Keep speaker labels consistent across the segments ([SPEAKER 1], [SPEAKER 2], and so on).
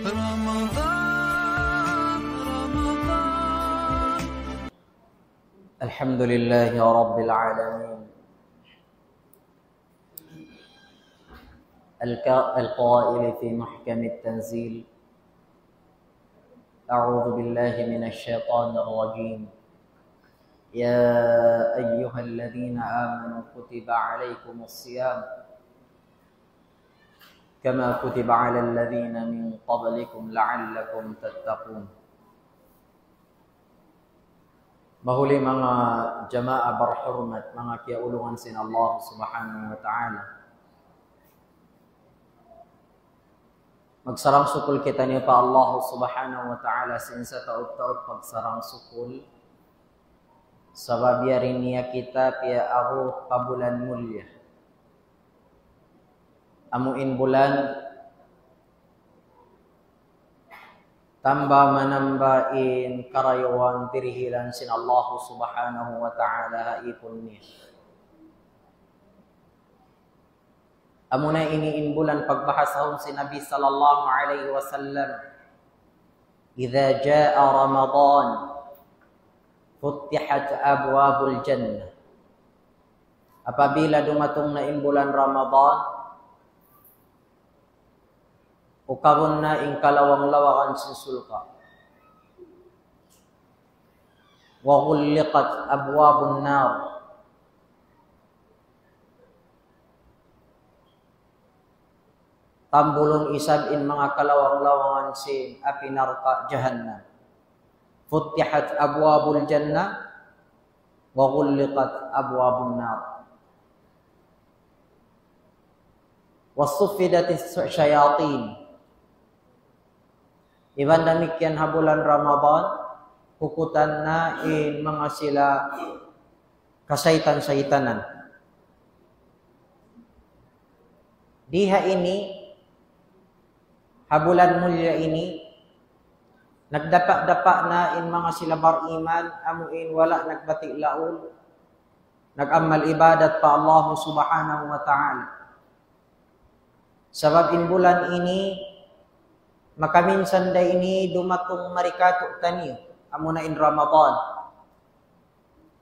[SPEAKER 1] رمضان رمضان.
[SPEAKER 2] الحمد لله رب العالمين القائل في محكم التنزيل: أعوذ بالله من الشيطان الرجيم. يا أيها الذين آمنوا كتب عليكم الصيام كما كتب على الذين من قبلكم لعلكم تتقون. Mahuli mga jamaah berhormat, mga kiaulungan sin Allah Subhanahu wa taala. Magsarang sukul kita ni pa Allah Subhanahu wa taala sin sa taud-taud pagsarang sukul. Sabab biarin niya kita pia aruh pabulan mulia. Amuin bulan tambah menambahin karayuan dirihilan sin Allah Subhanahu wa taala ipun ni. Amuna ini bulan pagbahasahon si Nabi sallallahu alaihi wasallam. Idza jaa Ramadan futtihat abwabul jannah. Apabila dumatong na bulan Ramadan, ukawon na kalawang-lawakan si sulka. Wa ghulliqat abwabun nar. Tambulong isabin mga kalawang-lawangan si api narka jahannam. Futtihat abwabul jannah wa ghulliqat abwabun nar. Wasuffidatis syayatin. Iban demikian bulan Ramadan, kukutan na mga sila kasaitan-saitanan. Diha ini, bulan mulia ini, nagdapak-dapak na mga sila bariman, amuin wala nagbati laul, nagamal ibadat pa Allah Subhanahu wa ta'ala. Sabab bulan ini, makaminsan da ini dumatong marikato taniyo, amuna Ramadan.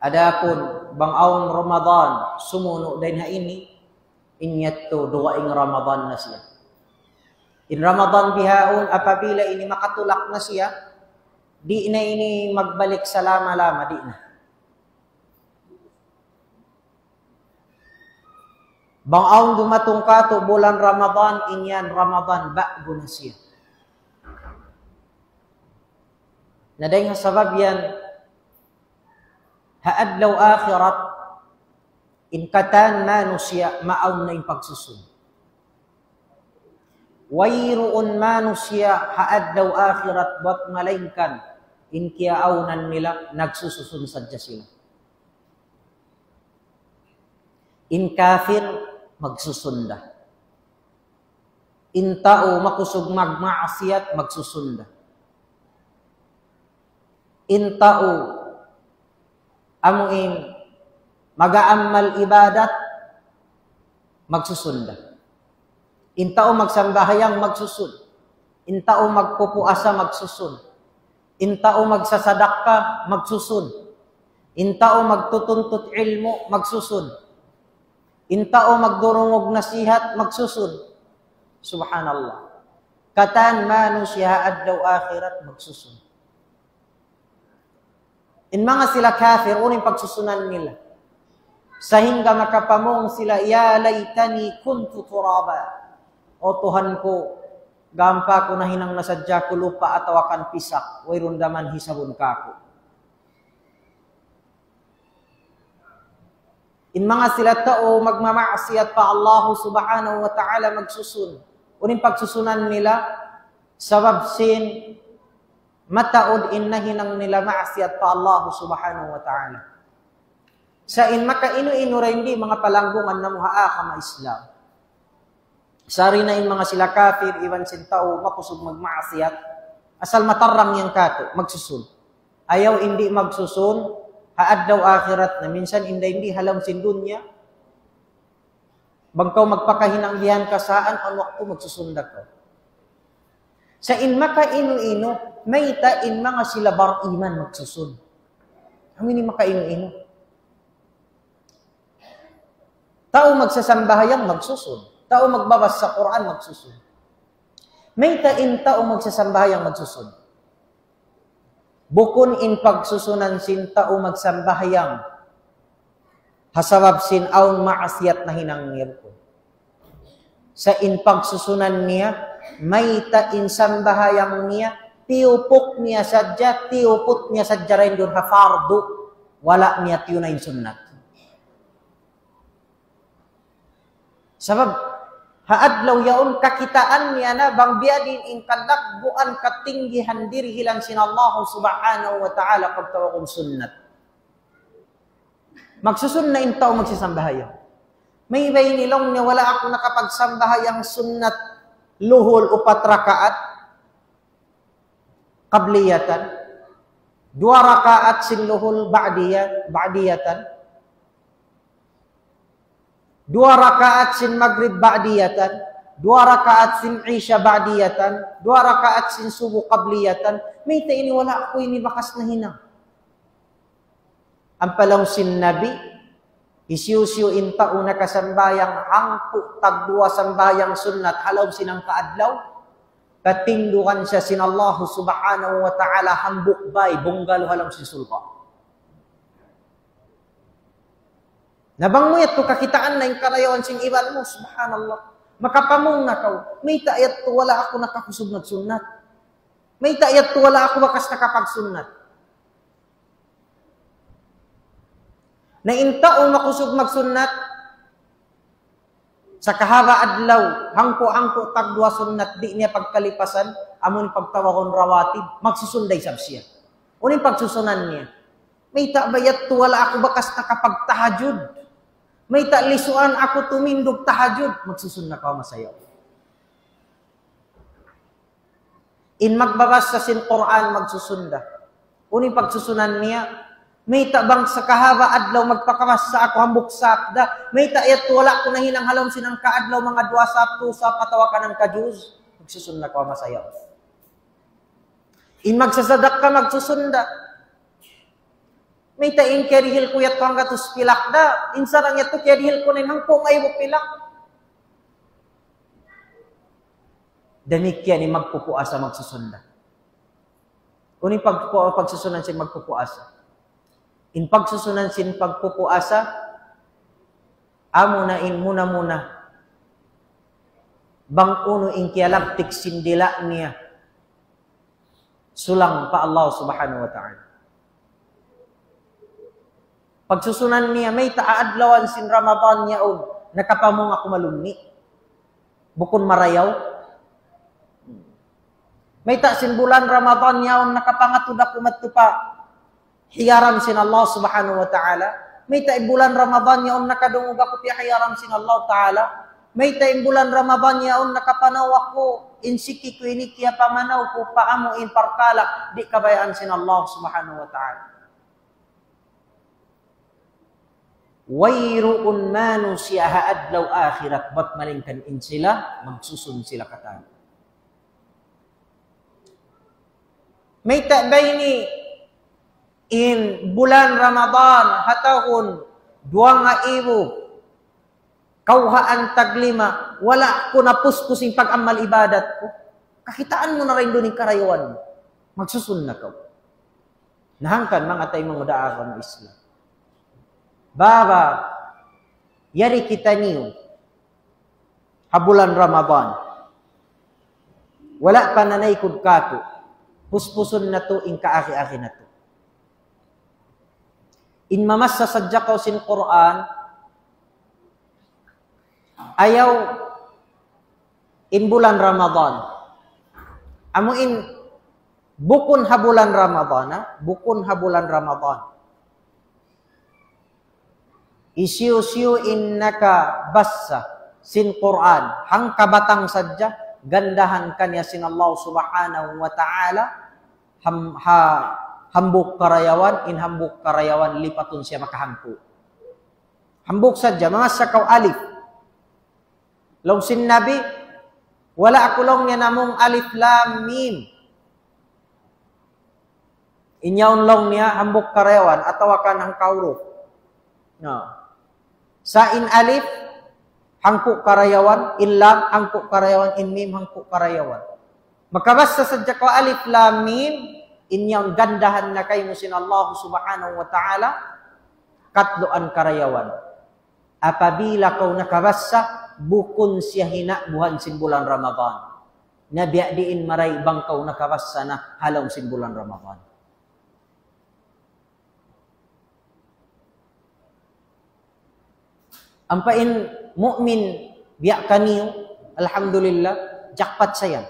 [SPEAKER 2] Adapun bangaon Ramadan, sumuno din ha ini, inyatto duwaing Ramadan na siya. In Ramadan bihaon, apabila ini makatulak na siya, di na ini magbalik sa lama-lama, di na. Bangaon dumatong kato bulan Ramadan, inyan Ramadan, bago na siya. Naday nga sabab yan, haadlaw akhirat, inkatan na siya, maaw na yung pagsusun. Wayroon mano siya haadlaw akhirat bat malaingkan in kiaawnan nila nagsususun sadya sila. In kafir magsusunda. In tao makusog magmaasiyat magsusunda. In tao amuin magaamal ibadat magsusunda. In tao magsambahayang magsusun. In tao magpupuasa magsusun. In tao magsasadaka magsusun. In tao magtutuntut ilmu magsusun. In tao magdurungog nasihat magsusun. Subhanallah. Katan manu siya adlaw akhirat magsusun. In mga sila kafir, uning pagsusunan nila. Sahingga makapamong sila, ya laytani kuntu turaba. O Tuhan ko, gampa ko na hinang nasadya ko lupa at awakan pisak, wayron daman hisabon kako. In mga sila tao, magmamaasiyat pa Allah Subhanahu wa ta'ala magsusun. Uning pagsusunan nila, sabab sin, mataod in na hinang nila maasiyat pa Allah Subhanahu wa ta'ala. Sa in makainu-inu rin di mga palanggungan na muhaa ka ma-Islam. Sari na in mga sila kafir, iwan sin tao, mapusog magmaasiyat, asal matarang yang kato, magsusun. Ayaw hindi magsusun, haadlaw akhirat na minsan hindi halam sin dunya. Bangkaw magpakahinanggihan ka saan, ang wakto magsusunda ka. Sa in makainu-ino, may tain mga sila bar iman magsusun. Ang ini makainu-ino. Tao magsasambahayang magsusun. Tao magbabas sa Quran magsusun. May tain tao magsasambahayang magsusun. Bukon in pagsusunan sin tao magsambahayang hasabab sin aun maasiyat na hinangnir ko. Sa in pagsusunan niya, may tain sambahayang niya, tiupok niya sadya, tiupot niya sadya rin doon hafardo, wala niya tiyunayin sunnat. Sabab, haadlaw yaon kakitaan niya na bang biadin in kadakbuan katinggihan dirhilan sin Allah subhanahu wa ta'ala pagtawakong sunnat. Magsusun na in tao magsisambahayang. May iba'y nilong niya, wala ako nakapagsambahayang sunnat luhul o 4 rakaat qabliyatan, 2 rakaat sin luhul ba'diyatan, 2 rakaat sin maghrib ba'diyatan, 2 rakaat sin isya ba'diyatan, 2 rakaat sin subuh qabliyatan. May taini wala ako ini bakas na hinang. Ang palang sin nabi isiusyo inta una kasambayang hangko tagdua sambayang sunnat halaw sinang kaadlaw katindukan siya sin Allah subhanahu wa ta'ala hambuk bay bunggalo halaw si sulba. Nabang mo yato kakitaan na yung karayawan sing iban mo, subhanallah. Makapamong na kau. May taayat to wala ako nakakusog nagsunnat. May taayat to wala ako bakas nakapagsunnat. Na intao makusog magsunnat sa kahaba adlaw hangko tagdua sunnat di niya pagkalipasan amon pagtawakon rawatib magsusunday sab siya unin pagsusunan niya may tabayat to wala ako bakas nakapagtahajud may lisuan ako tumindog tahajud magsusun na ka masayaw in magbabas sa sin Quran magsusunda unin pagsusunan niya may tabang sa kahaba adlaw magpakamas sa ako hambuk sakda. May taayat wala ko nahinang halom sinang kaadlaw mga 2 sabto sa patawa ka ng kajuz. Magsusunda ka masayaw. In magsasadak ka magsusunda. May tain kerihil ko yat kang gatus pilakda. In sarang yato kerihil ko na hangpong ay mo pilak. Damikyan ni magpupuasa magsusunda. Kunin pagsusunan siya magpupuasa. In pagsusunan sin pagpupuasa, amo na in muna. Bang uno in kialaptik sindila niya. Sulang pa Allah subhanahu wa ta'ala. Pagsusunan niya, may taadlawan sin Ramadan niya o nakapamong ako malumni. Bukon marayaw. May ta sin bulan Ramadan niya o nakapangatud ako matupa. Hiyaram sin Allah subhanahu wa ta'ala. May ta bulan Ramadan niya o nakadungog ako piya hiyaram sin Allah ta'ala. May ta bulan Ramadan niya o nakapanaw ako insiki ko ini kiya pamanaw ko paamo in parkalak di kabayaan sin Allah subhanahu wa ta'ala. Wayruun manu siyaha adlaw akhirat bat malingkan in sila magsusun sila katan. May tabay ni in bulan Ramadan hatahon 2,000 kauhaan taglima wala ko napuspusing pag-amal ibadat ko. Kakitaan mo na rin doon yung karayuan mo. Magsusun na ka. Nahangkan mga tayo mga daakan ng Islam. Baba, yari kita niyo habulan Ramadan. Wala pa nanaykod kato. Puspuson na to, in kaaki-aki na to. In mamasa sadya ko sin Quran, ayaw in bulan Ramadan. Amo in bukon habulan Ramadan, ha? Bukon habulan Ramadan. Isiyo innaka bassa sin Quran, hang kabatang sadya, gandahan kanya sin Allah subhanahu wa ta'ala, hambuk karayawan, in hambuk karayawan, lipatun siya makahampu. Hambuk sadya, mga sakaw alif. Law sin Nabi, Wala akulong niya namong alif lam mim. Inyaon long niya hambok karayawan atawakan ang kauruf. No. Sa in alif hangko karayawan, in lam hangko karayawan, in mim hangko karayawan. Makabasa sadya ko alif lam mim, inyaon gandahan na kay mo sin Allah subhanahu wa ta'ala katloan karayawan. Apabila kau nakabasa, bukun siya hinabuhan sin bulan Ramadan. Nabiya diin maray bang kau nakabasa na halaw sin bulan Ramadan. Ampain mukmin biya kaniyo, alhamdulillah, jackpot saya.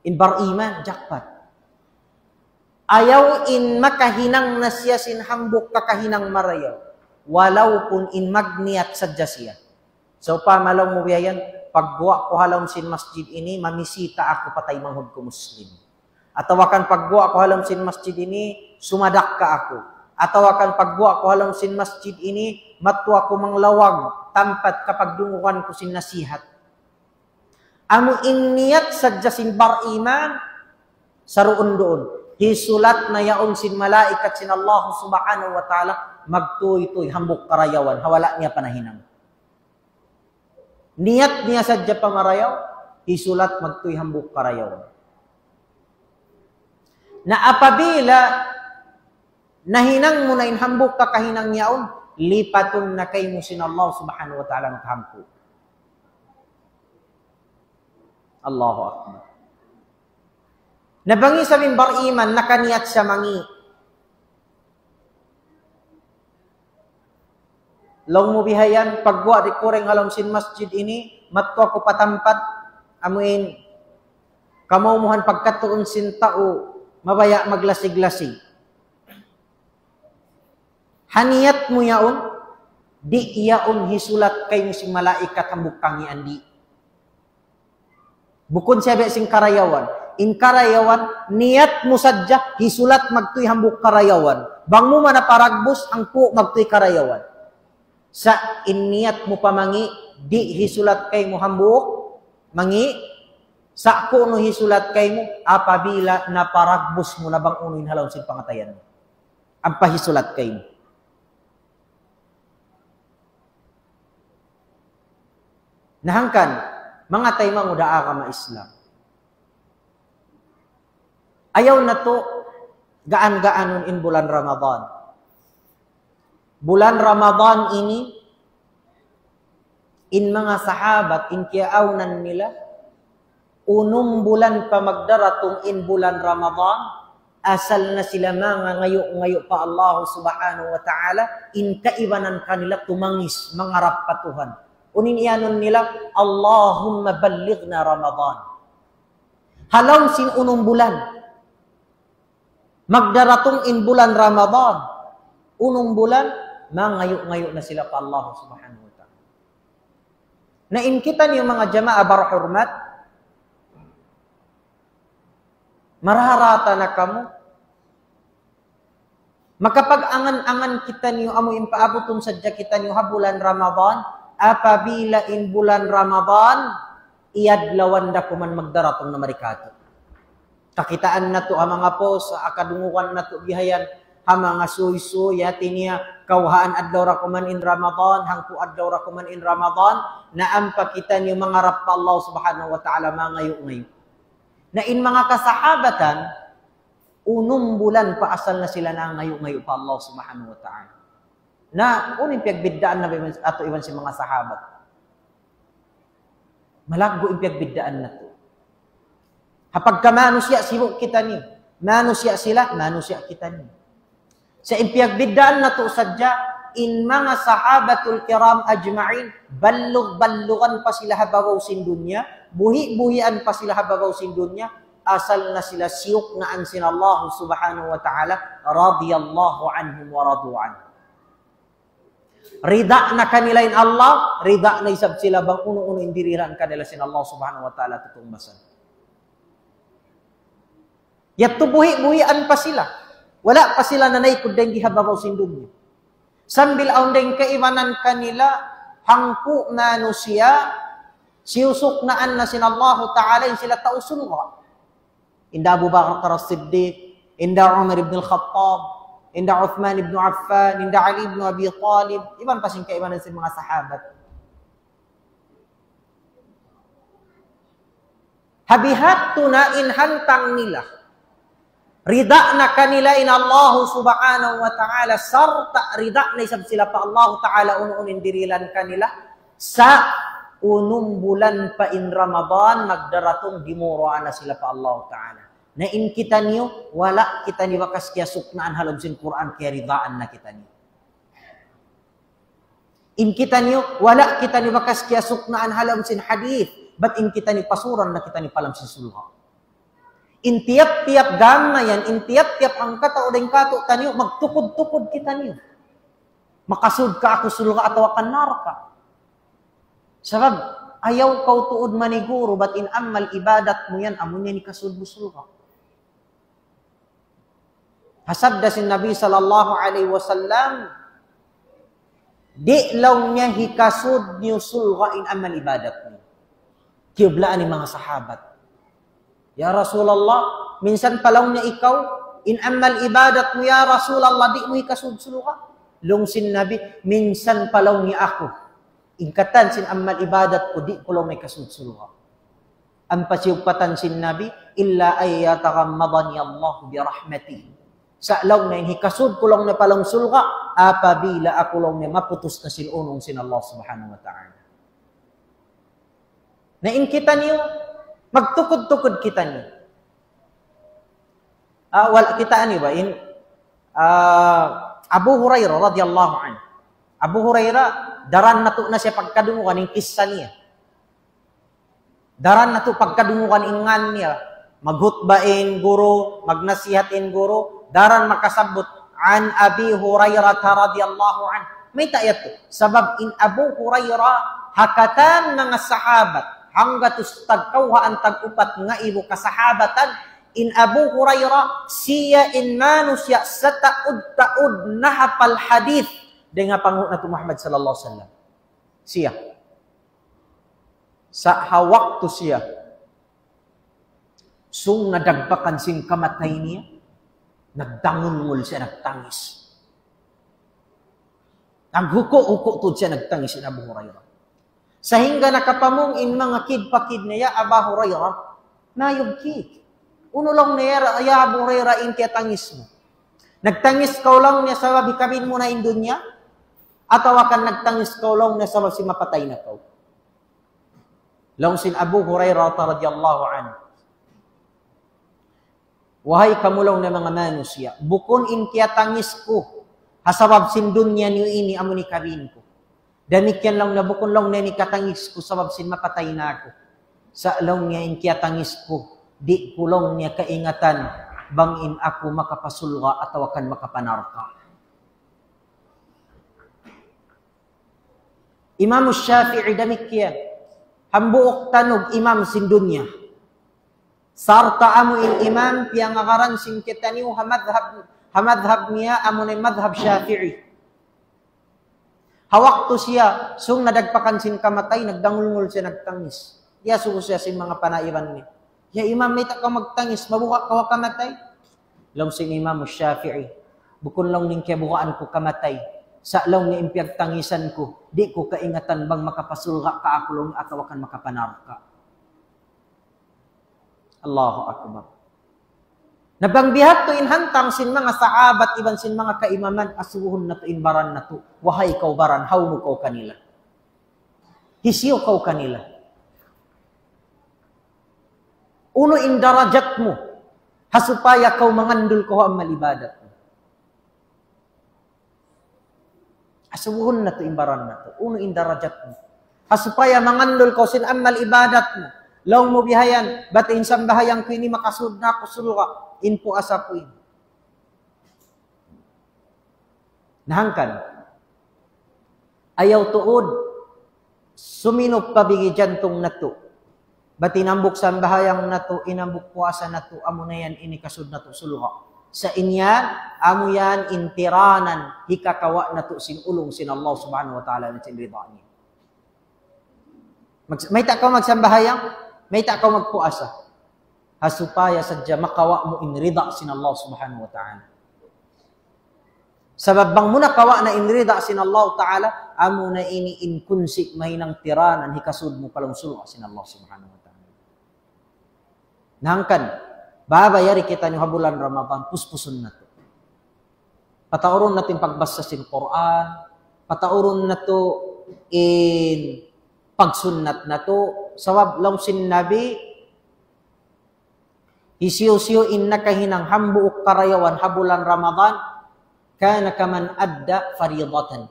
[SPEAKER 2] In bar iman, jackpot. Ayaw in makahinang na siya sin hambok kakahinang marayaw. Walaupun in magniat sadya siya. So pamalaw mo biyayan, pagguwa ko halom sin masjid ini, mamisita ako patay manghod ko Muslim. Atawakan pagguwa ko halom sin masjid ini, sumadak ka ako. Atawakan pagguwa ko halom sin masjid ini, matwa ko manglawag, tampat kapag dungukan ko sin nasihat. Amo inniyat sadya sin bar iman, saruon doon. Hisulat na yaon sin malaikat sin Allah subhanahu wa ta'ala, magtuy-tuy hambok karayawan, hawala niya panahinang. Niyat niya sadya pamarayaw, hisulat magtuy hambok karayawan. Na apabila nahinang mo na inhambok kakahinang yaon, lipatun na kay mo sin Allah subhanahu wa ta'ala maghampo. Allahu Akbar. Nabangi sa mimbar iman, nakaniyat siya mangi. Long mo bihayan, pagwa di kureng halom sin masjid ini, matwa ko patampat, amuin, kamumuhan pagkatuon sin tao, mabaya maglasig-lasig. Haniyat mo yaon, di yaon hisulat kay mo sing malaikat ang bukangi andi. Bukod siya sing karayawan. In karayawan, niyat mo sadya, hisulat magtuy hambuk karayawan. Bang mo manaparagbos, ang po magtuy karayawan. Sa inniyat mo pamangi, di hisulat kay mo hambuk, mangi, sa ko no hisulat kay mo, apabila naparagbos mo na bang unoin halaw sin pangatayan mo. Ang pahisulat kay mo. Nahangkan, mga tayo mangudaa ka ma-Islam. Ayaw na to, gaan-gaanon in bulan Ramadan. Bulan Ramadan ini, in mga sahabat, in kiaunan nila, unong bulan pa magdaratong in bulan Ramadan, asal na sila mga ngayo pa Allah subhanahu wa ta'ala, in kaibanan kanila tumangis, mangarap pa Tuhan. Unin iyanon nila, Allahumma ballighna Ramadan. Halaw sin unong bulan, magdaratong in bulan Ramadan, unong bulan, mangayo-ngayo na sila pa Allah subhanahu wa ta'ala. Nainkitan yung mga jama'a barhurmat, mararata na kamo, makapag-angan-angan kita niyo, amo impaabuton sadya kita niyo ha bulan Ramadan, apabila in bulan Ramadan, iadlawan da kuman magdaratong na marikato. Kakitaan na to ang mga po sa akadungukan na to bihayan ang mga suy-suy yati niya kawhaan adlaw ra kuman in Ramadan hangku adlaw ra kuman in Ramadan na ampakitan yung mga rap pa Allah subhanahu wa ta'ala mga ngayo-ngayo. Na in mga kasahabatan unong bulan pa asal na sila na ngayo-ngayo pa Allah subhanahu wa ta'ala. Na uning piagbiddaan na ato iwan si mga sahabat. Malaggo yung piagbiddaan na to. Kapag ka manusya sibo kita niyo, manusya sila, manusya kita niyo. Sa impiagbiddaan na to sadya, in mga sahabatul kiram ajma'in, ballug-ballugan pa sila habawaw sin dunya, buhi-buhian pa sila habawaw sin dunya, asal na sila siyok na ansin Allah subhanahu wa ta'ala, radiyallahu anhum wa radu'an. Rida na kanilain Allah, rida na isab sila bang uno-uno indiriran kanila sin Allah subhanahu wa ta'ala tutungbasan. Yat buhi-buhian pa sila. Wala pa sila na naikod dahil gihababaw sin dunya. Sambil aundeng kaiwanan kanila, hangku manusia, Siyusuknaan na sin Allah Ta'ala yung sila tausulga. Inda Abu Bakar as-Siddiq, inda Umar ibn al-Khattab, inda Uthman ibn Affan, inda Ali ibn Abi Talib, iban pa siyang kaibanan sa mga sahabat. Habihat na inhantang nila. Rida na kanila in Allah subhanahu wa ta'ala, sarta rida na isab sila pa Allah Ta'ala ununin dirilan kanila sa unong bulan pa in Ramadan, magdaratong dimuraan na sila pa Allah Ta'ala. Na in kita niyo, wala kita ni bakas kaya suknaan halog sin Quran, kaya ridaan na kita niyo. In kita niyo, wala kita ni bakas kaya suknaan halog sin hadith, but in kita ni pasuran na kita ni palam sin sulha. In tiap-tiap gama yan, in tiap-tiap ang kata o ding kato taniyo, magtukod-tukod kita niyo. Makasud ka ako sulha atau akan narka. Sabab, ayaw kau tuod maniguro, but in amal ibadat mo yan, amo niya ni kasud sulha. Hasabda si Nabi sallallahu alaihi wasallam, di law niya hikasud niyo sulha in amal ibadat niyo. Kiyublaan ni mga sahabat. Ya Rasulullah, minsan palaw niya ikaw, in amal ibadat mo ya Rasulullah, di mo hikasud sulha. Lungsin Nabi, minsan palaw niya ako. Ingkatan sin amal ibadat ko, di ko lang may kasud sulha. Ang pasiugpatan sin Nabi, illa ay yatagammadani Allah bi rahmatih. Sa law na hikasud ko lang na palang sulha, apabila ako lang na maputos na sinunong sin Allah subhanahu wa ta'ala. Na in kita niyo, magtukod-tukod kita niyo. Kita niyo ba? In Abu Hurairah radhiyallahu anhu. Abu Hurairah, daran na to na siya pagkadungukan ng kissa niya. Daran na to pagkadungukan ingan niya. Maghutbain guru, magnasihatin guru, daran makasabot an Abi Hurairah radhiyallahu anhu. May tayat to. Sabab in Abu Hurairah, hakatan mga sahabat, hanggat tagkawha ang tag-upat nga ibo kasahabatan, in Abu Hurairah, siya in manus ya sa taud-taud nahapal hadith dengan panghut na Muhammad sallallahu alaihi wasallam. Siya. Sa hawak to siya, sung nadagpakan sing kamatay niya, nagdangungol siya, nagtangis. Naghuko-huko to siya, nagtangis si Abu Hurairah. Sahingga nakapamong in mga kid-pakid niya, Abu Hurairah, nayugkik. Uno lang niya, ay Abu Hurairah, in kaya tangis mo. Nagtangis ka lang niya sa kabin mo na in dunya, atau akan nagtangis ka lang niya sa si mapatay na ka. Lang sin Abu Hurairah radhiyallahu anhu. Wahai kamulaw na mga manusya, bukon in kaya tangis ko, hasabab sin dunya niyo ini amo ni kabin ko. Damikyan lang na bukon lang na ni katangis ko sabab sin mapatay na ako. Sa lang niya in kaya tangis ko, di kulong niya kaingatan, bangin ako makapasulga at awakan makapanarka. Imam Shafi'i damikyan, hambuok tanog imam sin dunya. Sarta amo in imam piyangakaran sin kitaniw hamadhab niya amo na madhab Shafi'i. Hawak to siya, sung nadagpakan sin kamatay, nagdangulngul siya, nagtangis. Iya sugo siya sin mga panaiban niya. Ya imam, may ka magtangis, mabuka ka kamatay. Lang sin Imam Shafi'i, bukon lang ning kiyabukaan ko kamatay. Sa lang ni impiyag tangisan ko, di ko kaingatan bang makapasulga ka ako lang at awakan makapanarka. Allahu Akbar. Nabangbihat to inhantang sin mga sahabat, iban sin mga kaimaman, asuhon na to inbaran na to. Wahay kau baran, hawno kau kanila. Hisiyo kau kanila. Uno in darajat mo, hasupaya kau mangandul ko ang malibadat mo. Asuhon na to inbaran na to. Uno in darajat mo. Hasupaya mangandul ko sin ang malibadat mo. Law mo bihayan, batin sambahayang ko ini makasud na ko sulwa. Inpo asapuin. Nahangkan. Ayaw tuod. Suminop pabigi jantong na to. Ba't inambok sa bahayang na to, inambok puasa na to, amo na yan, inikasud na to, sulha. Sa inyan, amo yan, intiranan, hikakawa na to, sinulong sin Allah subhanahu wa ta'ala na sinrida niya. May ta ka magsambahayang, may ta ka magpuasa. Hasupaya sadya makawa mo inrida sin Allah subhanahu wa ta'ala. Sabab bang muna kawa na inrida sin Allah ta'ala, amo na ini inkunsi mahinang tiranan hikasud mo palungsul sin Allah subhanahu wa ta'ala. Nangkan, babayari kita ni bulan Ramadan, puspusun na to. Patauron natin pagbasa sin Quran, patauron na to in pagsunnat na to. Sabab lang sin Nabi, isiyo-siyo inna kahinang hambuok karayawan habulan Ramadan, kana kaman adda faridatan.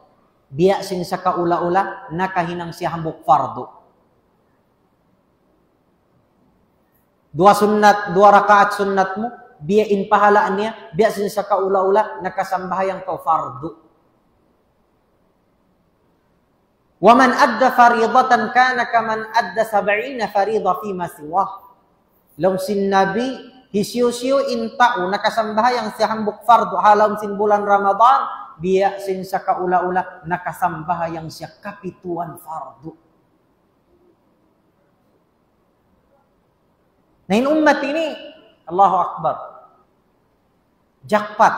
[SPEAKER 2] Biya sin sa kaula-ula, nakahinang siya hambuk fardo. Dua rakaat sunnat mo, biya in pahalaan niya, biya sin sa kaula-ula, nakasambahayang to fardo. Waman adda faridatan kana kaman adda 70 farida fi ma siwah. Long sin Nabi, hisyo-siyo in tao, nakasambahayang siya hambuk fardo, halam sin bulan Ramadan, biya sin sa kaula-ula, nakasambahayang siya kapituan fardo. Na in umat ini, Allahu Akbar, jackpot.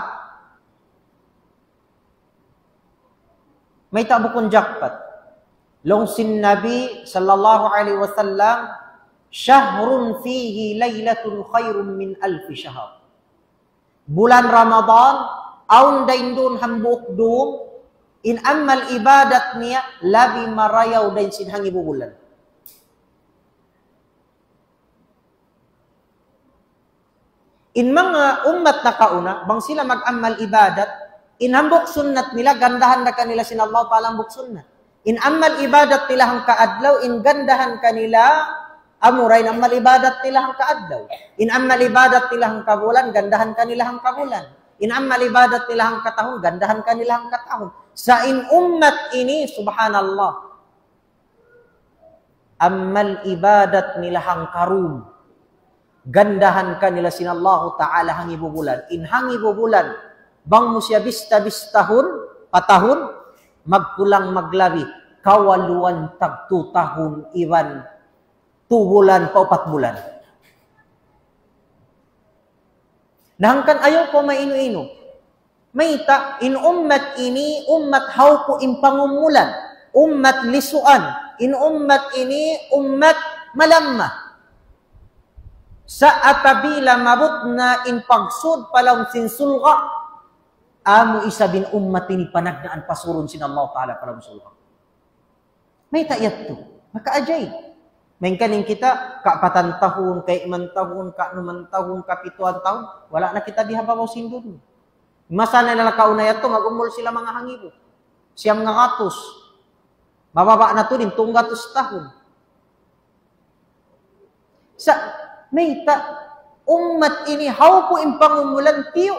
[SPEAKER 2] May tabukon jackpot. Long sin Nabi sallallahu alaihi wasallam, syahrun fihi laylatun khairun min alfi syahr. Bulan Ramadan, aun dain dun hambuk dum, in amal ibadat niya, labi marayaw dain sinhangi bulan. In mga ummat na kauna, bang sila mag-amal ibadat, in hambuk sunnat nila, gandahan na kanila sin Allah ta'ala hambuk sunnat. In amal ibadat nila hang kaadlaw, in gandahan kanila, amuray na amal ibadat nila hang kaadlaw. In amal ibadat nila hang kabulan, gandahan kanila hang kabulan. In amal ibadat nila hang katahon, gandahan kanila hang katahon. Sa in ummat ini, subhanallah, amal ibadat nila hang karum, gandahan kanila sin Allah ta'ala hang ibubulan. In hang ibubulan, bang mo siya bista-bistahon, patahon, magkulang maglabi, kawaluan tag 2 tahun, iwan 2 bulan pa 4 bulan. Nahangkan ayaw ko maino-ino. Mayta, in ummat ini, ummat haw ko impangumulan, ummat lisuan, in ummat ini, ummat malamma. Sa atabila mabut na in pagsud palang sinsulga, amo isa bin ummat ini panagnaan pasurun sin Allah ta'ala palang sulga. May tayat to. Makaajay. May kaning kita, kaapatan tahun, kaiman tahun, kaanuman tahun, kapituan tahun, wala na kita dihabaw sindun. Masa na nila kaunayat to, magumul sila mga hangibo. Siyam nga katos. Mababa na to din, 200 tahun. Sa Mayta, ummat ini, haw po impangumulan, tiyo,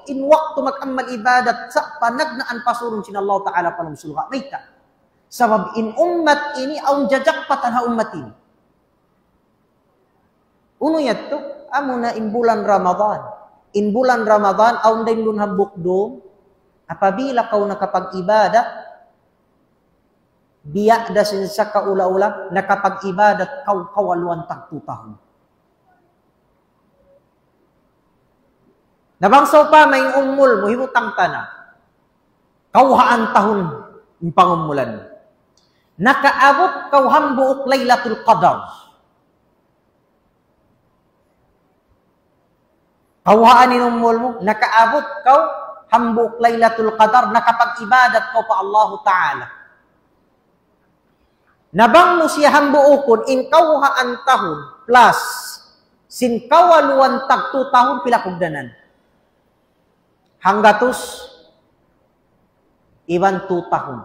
[SPEAKER 2] in waktu mag-amal ibadat, sa panagnaan pasurun sin Allah ta'ala palang sulga. Mayta, sabab in ummat ini, aun jajakpatan ha ummat ini. Uno yato, amo na in bulan Ramadan. In bulan Ramadan, aun dain dun hambuk dum, apabila kau nakapag-ibadat, biya da sin sa kaula-ula, nakapag-ibadat, kau kawaluan tag 2 tahun. Nabangsaw pa may umul mo, himutang tana. Kauhaan tahun yung pangumulan. Nakaabot kauhang buok Laylatul Qadar. Kauhaan ni umul mo, nakaabot kau hambuk Laylatul Qadar, nakapag-ibadat ko pa Allah Ta'ala. Nabang mo siya hambuokon, in kauhaan tahun, plus, sin kawaluan tag 2 tahun, pilakugdanan. Hanggatus, iwan 2 tahun.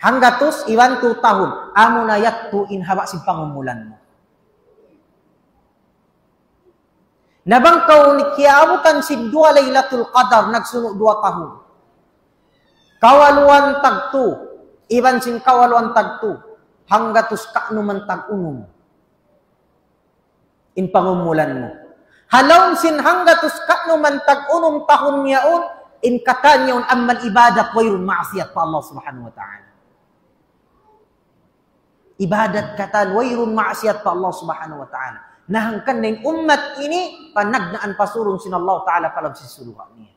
[SPEAKER 2] Hanggatus, iwan 2 tahun. Amo na yattu in haba sin pangumulan mo. Nabang kau ni kiabutan sin 2 Laylatul Qadar, nagsunod 2 tahun. Kawaluan tag 2, iwan sin kawaluan tag 2, hanggatus kaanuman tag 1. In pangumulan mo. Halaw sin hanggatus kaanuman tag 1 tahun yaon, in katanyaon amal ibadat wayrun maasiyat pa Allah subhanahu wa ta'ala. ibadat katan, wayrun maksiat pa Allah subhanahu wa ta'ala. Nahangkan na umat ini, panagnaan pasurun sin Allah ta'ala palam sisuluha niya.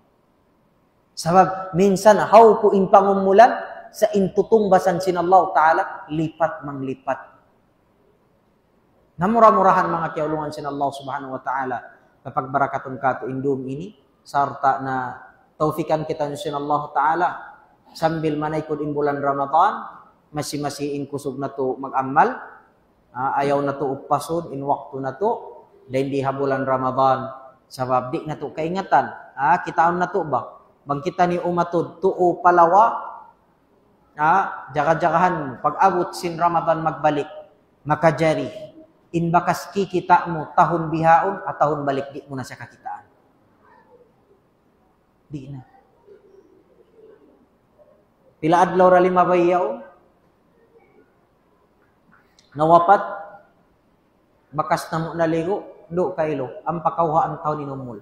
[SPEAKER 2] Sabab, minsan, haw po impangumulan, sa intutungbasan sin Allah ta'ala, lipat manglipat. Namura-murahan mga kiaulungan sin Allah subhanahu wa ta'ala, kapag barakatun kato indum ini, sarta na taufikan kita sin Allah ta'ala, sambil manaikod in bulan Ramadan, masing-masing kusog na to mag-amal, ayaw na to upasun in waktu na to, dahil di bulan Ramadan, sabab di na to kaingatan, kitaon na to ba? Bang kita ni umatod, tuo palawa, jaga-jagahan mo, pag-abot sin Ramadan magbalik, makajari, in bakas kikita mo, tahon bihaon, at tahon balik, di mo na siya kakitaan. Di na. Pila adlaw ra lima bayaw, nawapat, bakas na mo naligo, do kailo, ang pakawhaan taon ni numul.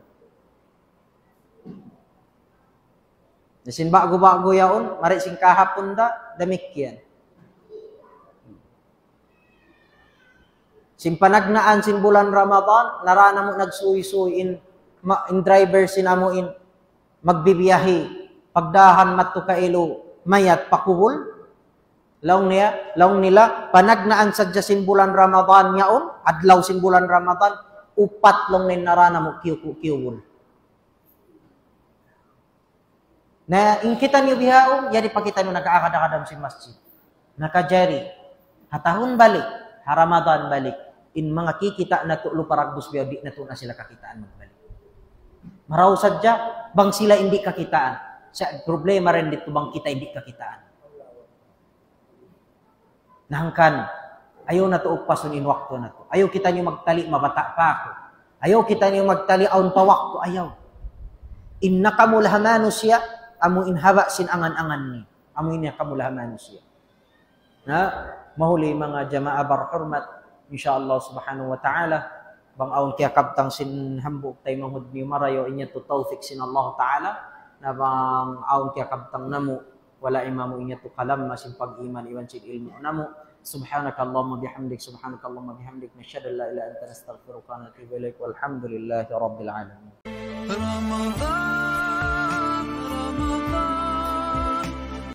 [SPEAKER 2] Nasin bago-bago yaon, mari sing kahapon da, damikyan. Sin panagnaan sin bulan Ramadan, narana mo nagsuy-suy in driver sinamo in magbibiyahe, pagdahan matto kailo, mayat pakuhol. Laong nila, panagnaan sadya sin bulan Ramadan yaon, adlaw sin bulan Ramadan, upat long nin narana mo kiwul. Na ingkita niyo bihaon, yari pakita niyo nag-aakad-akadam sin masjid. Nakajari, hatahon balik, Ramadan balik, in mga kikita na to luparagdos biyaw, di na to na sila kakitaan magbalik. Maraw sadya, bang sila hindi kakitaan. Sa problema rin dito, bang kita hindi kakitaan. Nahangkan, ayaw na to upasun in wakto na to. Ayaw kita niyo magtali, mabata pa ako. Ayaw kita niyo magtali, aun pa wakto, ayaw. Inna kamulahamano siya, amo inhaba sin angan-angan ni. Amo inna kamulahamano siya. Mahuli mga jama'a barhurmat, insyaallah subhanahu wa ta'ala, bang aun kaya kabtang sin hambuk tay manghud ni marayo, inya to tawfik sin Allah ta'ala, na bang aun kaya kabtang namu, wala imamu inya to kalam masin pag-iman iwan sin ilmu namu. Subhanakallahumma bihamdik, subhanakallahumma bihamdik, nasyhadu an la ilaha illa anta nastaghfiruka wa natubu ilaik, walhamdulillahi rabbil alamin.
[SPEAKER 1] Ramadan